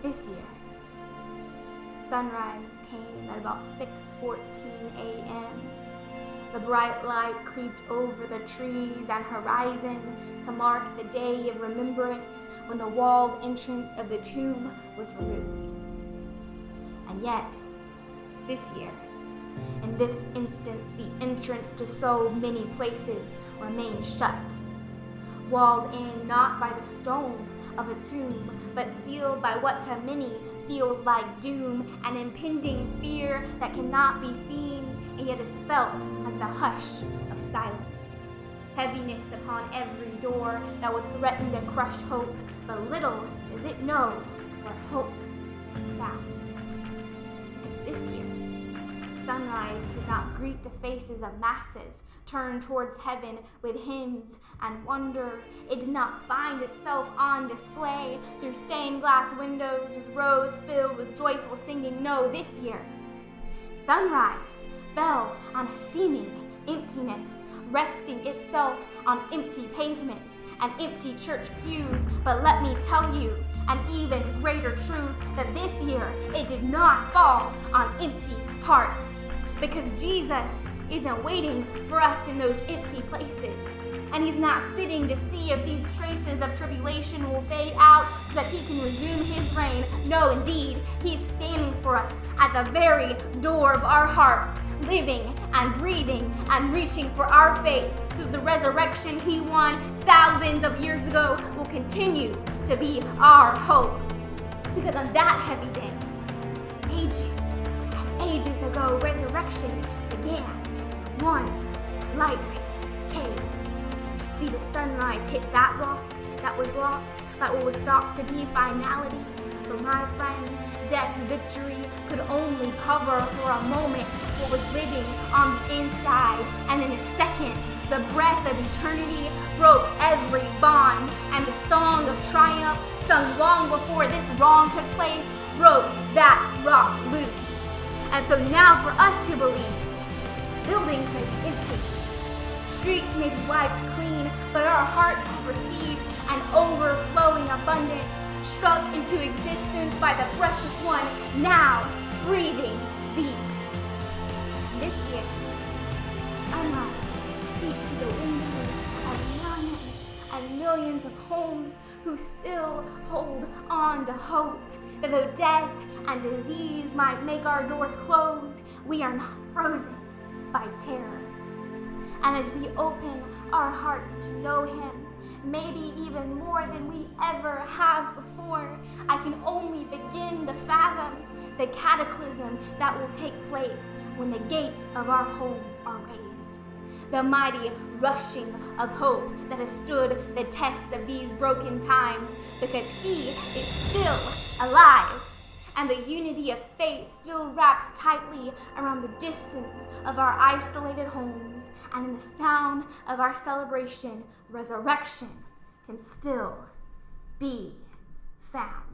This year, sunrise came at about 6:14 a.m. The bright light creeped over the trees and horizon to mark the day of remembrance when the walled entrance of the tomb was removed. And yet, this year, in this instance, the entrance to so many places remained shut, walled in not by the stone of a tomb, but sealed by what to many feels like doom, an impending fear that cannot be seen and yet is felt like the hush of silence. Heaviness upon every door that would threaten to crush hope, but little does it know where hope is found. Because this year, sunrise did not greet the faces of masses turned towards heaven with hymns and wonder. It did not find itself on display through stained glass windows with rows filled with joyful singing. No, this year, sunrise fell on a seeming emptiness, resting itself on empty pavements and empty church pews. But let me tell you an even greater truth, that this year it did not fall on empty hearts, because Jesus isn't waiting for us in those empty places. And he's not sitting to see if these traces of tribulation will fade out so that he can resume his reign. No, indeed, he's standing for us at the very door of our hearts, living and breathing and reaching for our faith, so the resurrection he won thousands of years ago will continue to be our hope. Because on that heavy day, ages ago, resurrection began. One lightless cave. See, the sunrise hit that rock that was locked by what was thought to be finality. But my friends, death's victory could only cover for a moment what was living on the inside. And in a second, the breath of eternity broke every bond, and the song of triumph, sung long before this wrong took place, broke that rock loose. And so now for us who believe, buildings may be empty, streets may be wiped clean, but our hearts have received an overflowing abundance, struck into existence by the breathless one, now breathing deep. This year, sunrise seeped through the windows of millions and millions of homes who still hold on to hope, that though death and disease might make our doors close, we are not frozen by terror. And as we open our hearts to know him, maybe even more than we ever have before, I can only begin to fathom the cataclysm that will take place when the gates of our homes are raised. The mighty rushing of hope that has stood the test of these broken times, because he is still alive, and the unity of faith still wraps tightly around the distance of our isolated homes, and in the sound of our celebration, resurrection can still be found.